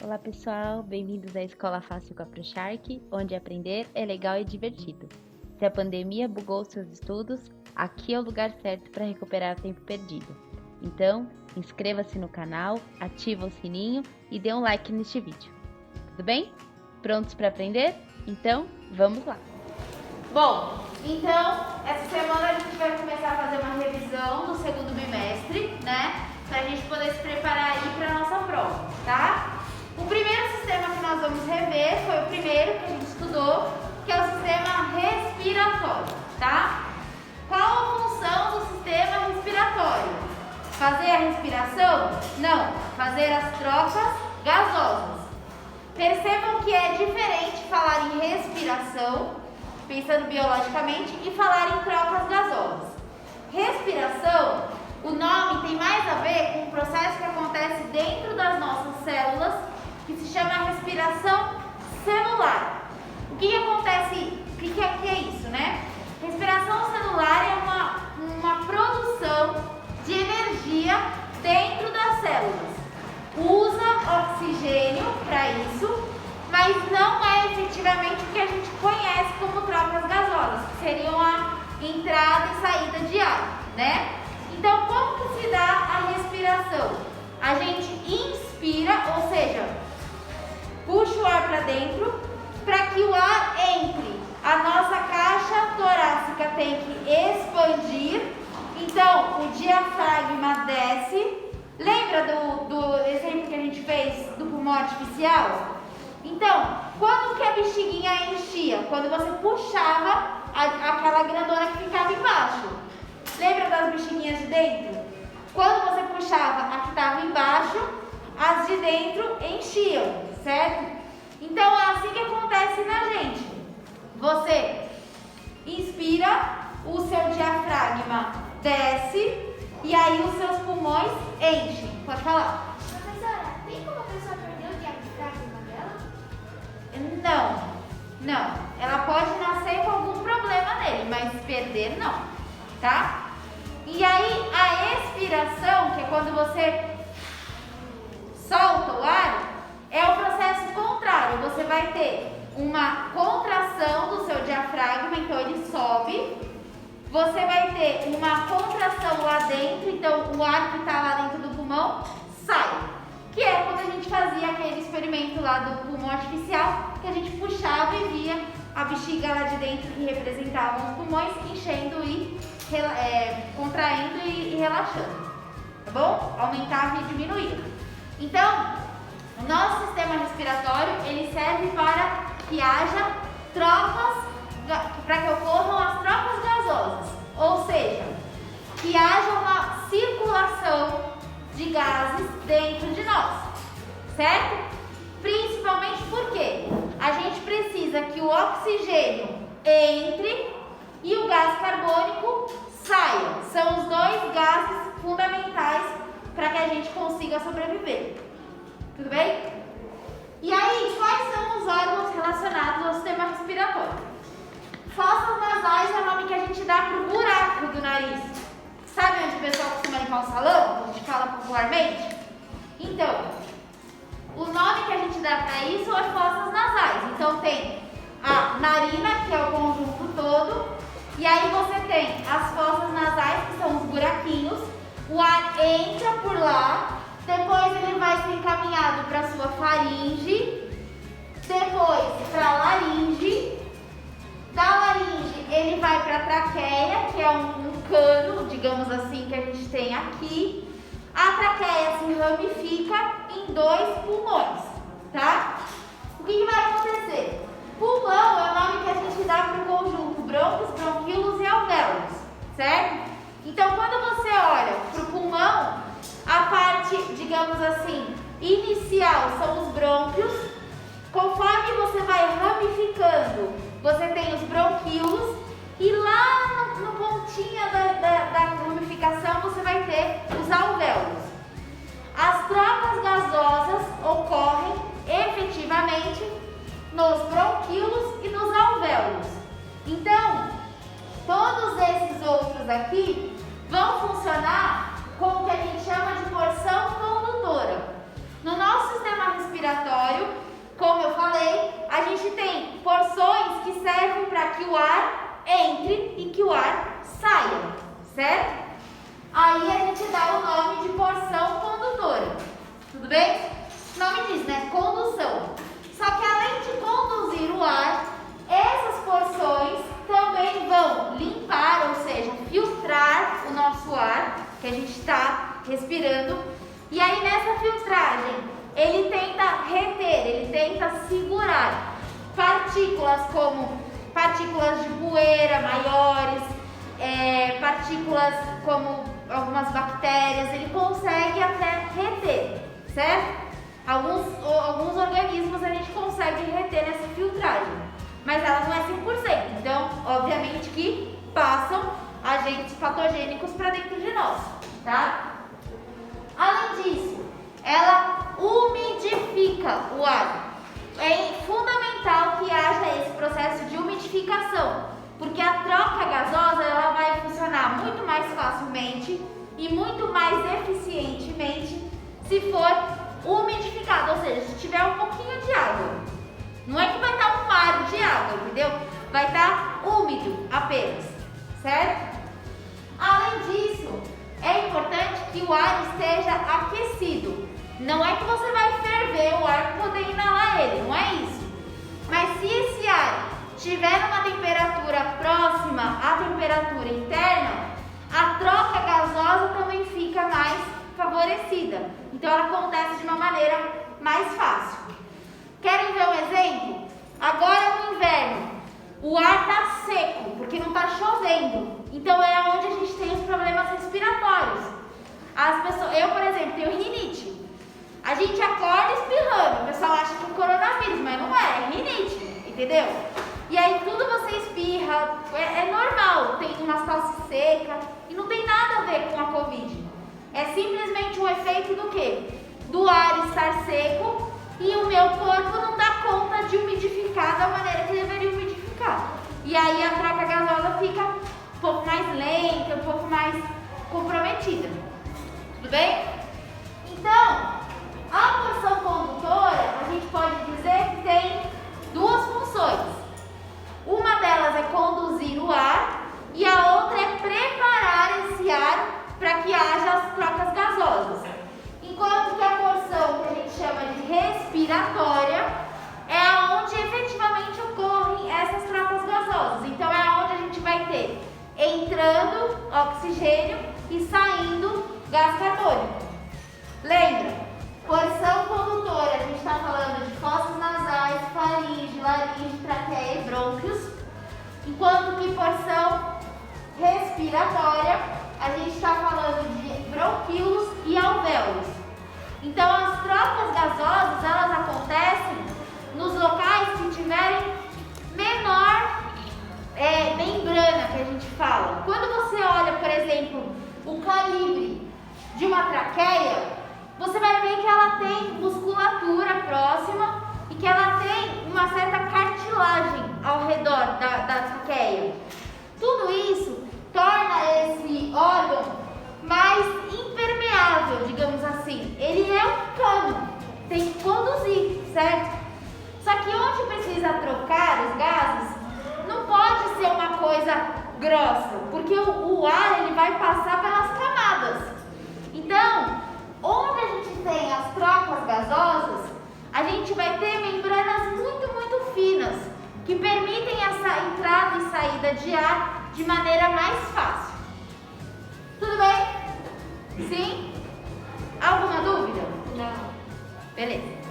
Olá pessoal, bem-vindos à Escola Fácil com a ProShark, onde aprender é legal e divertido. Se a pandemia bugou seus estudos, aqui é o lugar certo para recuperar o tempo perdido. Então, inscreva-se no canal, ativa o sininho e dê um like neste vídeo. Tudo bem? Prontos para aprender? Então, vamos lá! Bom, então, essa semana a gente vai começar a fazer uma revisão do segundo bimestre, né? Pra gente poder se preparar aí pra nossa prova, tá? O primeiro sistema que nós vamos rever foi o primeiro que a gente estudou, que é o sistema respiratório, tá? Qual a função do sistema respiratório? Fazer a respiração? Não, fazer as trocas gasosas. Percebam que é diferente falar em respiração, pensando biologicamente, e falar em trocas gasosas. Respiração, o nome tem mais a ver com um processo que acontece dentro das nossas células, que se chama respiração celular. O que acontece? O que é isso, né? Respiração celular é uma produção de energia dentro das células. Usa oxigênio para isso, mas não é efetivamente o que a gente conhece como trocas gasosas, que seriam a entrada e saída de ar, né? Então, como que se dá a respiração? A gente inspira, ou seja, puxa o ar para dentro, para que o ar entre. A nossa caixa torácica tem que expandir, então o diafragma desce. Lembra do exemplo que a gente fez do pulmão artificial? Então, quando que a bexiguinha enchia? Quando você puxava aquela grandona que ficava embaixo. Lembra das bexiguinhas de dentro? Quando você puxava a que estava embaixo, as de dentro enchiam, certo? Então é assim que acontece na gente. Você inspira, o seu diafragma desce e aí os seus pulmões enchem. Pode falar. Professora, tem como a pessoa perder o diafragma dela? Não. Ela pode nascer com algum problema nele, mas perder não, tá? E aí a expiração, que é quando você solta o ar, é o processo contrário. Você vai ter uma contração do seu diafragma, então ele sobe. Você vai ter uma contração lá dentro, então o ar que está lá dentro do pulmão sai. Que é quando a gente fazia aquele experimento lá do pulmão artificial, que a gente puxava e via a bexiga lá de dentro que representava os pulmões enchendo e contraindo e relaxando, tá bom? Aumentava e diminuía. Então, o nosso sistema respiratório, ele serve para que haja trocas, para que ocorram as trocas gasosas, ou seja, que haja uma circulação de gases dentro de nós, certo? Principalmente porque a gente precisa que o oxigênio entre e o gás carbônico saia. São os dois gases fundamentais para que a gente consiga sobreviver. Tudo bem? E aí, quais são os órgãos relacionados ao sistema respiratório? Fossas nasais é o nome que a gente dá para o buraco do nariz. Sabe onde o pessoal costuma limpar o salão? A gente fala popularmente? Então, o nome que a gente dá para isso é fossas nasais. Então, tem a narina, que é o conjunto todo, e aí você tem as fossas nasais, que são os buraquinhos. O ar entra por lá, depois ele vai ser encaminhado para a sua faringe, depois para a laringe. Da laringe ele vai para a traqueia, que é um cano, digamos assim, que a gente tem aqui. A traqueia se ramifica em dois pulmões, tá? O que vai acontecer? Pulmão é o nome que a gente dá para o conjunto brônquios, bronquíolos e alvéolos, certo? Então, quando você olha para o pulmão, a parte, digamos assim, inicial são os brônquios. Conforme você vai ramificando, você tem os bronquíolos e lá no pontinha da ramificação você vai ter os alvéolos. As trocas gasosas ocorrem efetivamente nos bronquíolos e nos alvéolos. Então, todos esses outros aqui vão funcionar com o que a gente chama de porção condutora. No nosso sistema respiratório, gente tem porções que servem para que o ar entre e que o ar saia, certo? Aí a gente dá o nome de porção condutora, tudo bem? O nome diz, né? Condução. Só que além de conduzir o ar, essas porções também vão limpar, ou seja, filtrar o nosso ar que a gente está respirando. E aí nessa filtragem, ele tenta reter, ele tenta segurar partículas como partículas de poeira maiores, partículas como algumas bactérias, ele consegue até reter, certo? Alguns organismos a gente consegue reter nessa filtragem, mas ela não é 100%, então obviamente que passam agentes patogênicos para dentro de nós, tá? Além disso, ela umidifica o ar. É fundamental que haja esse processo de umidificação, porque a troca gasosa ela vai funcionar muito mais facilmente e muito mais eficientemente se for umidificado, ou seja, se tiver um pouquinho de água. Não é que vai estar um mar de água, entendeu? Vai estar úmido apenas, certo? Além disso, é importante que o ar esteja aquecido. Não é que você vai ferver o ar para poder inalar ele, não é isso. Mas se esse ar tiver uma temperatura próxima à temperatura interna, a troca gasosa também fica mais favorecida. Então ela acontece de uma maneira mais fácil. Querem ver um exemplo? Agora no inverno, o ar está seco, porque não está chovendo. Então é onde a gente tem os problemas respiratórios. Eu, por exemplo, tenho rinite. A gente acorda espirrando, o pessoal acha que é coronavírus, mas não é rinite, entendeu? E aí tudo você espirra, é normal, tem uma tosse seca e não tem nada a ver com a Covid. É simplesmente um efeito do quê? Do ar estar seco e o meu corpo não dá conta de umidificar da maneira que deveria umidificar. E aí a troca gasosa fica um pouco mais lenta, um pouco mais comprometida. Tudo bem? Então, a porção condutora, a gente pode dizer que tem duas funções. Uma delas é conduzir o ar e a outra é preparar esse ar para que haja as trocas gasosas. Enquanto que a porção que a gente chama de respiratória é onde efetivamente ocorrem essas trocas gasosas. Então é onde a gente vai ter entrando oxigênio e saindo gás carbônico. Lembra? Porção condutora, a gente está falando de fossos nasais, faringe, laringe, traqueia e brônquios. Enquanto que porção respiratória, a gente está falando de bronquíolos e alvéolos. Então as trocas gasosas, elas acontecem nos locais que tiverem menor membrana, que a gente fala. Quando você olha, por exemplo, o calibre de uma traqueia, você vai ver que ela tem musculatura próxima e que ela tem uma certa cartilagem ao redor da traqueia. Tudo isso torna esse órgão mais impermeável, digamos assim. Ele é um cano, tem que conduzir, certo? Só que onde precisa trocar os gases, não pode ser uma coisa grossa, porque o ar ele vai passar pelas camadas. Então, onde a gente tem as trocas gasosas, a gente vai ter membranas muito, muito finas, que permitem essa entrada e saída de ar de maneira mais fácil. Tudo bem? Sim? Alguma dúvida? Não. Beleza.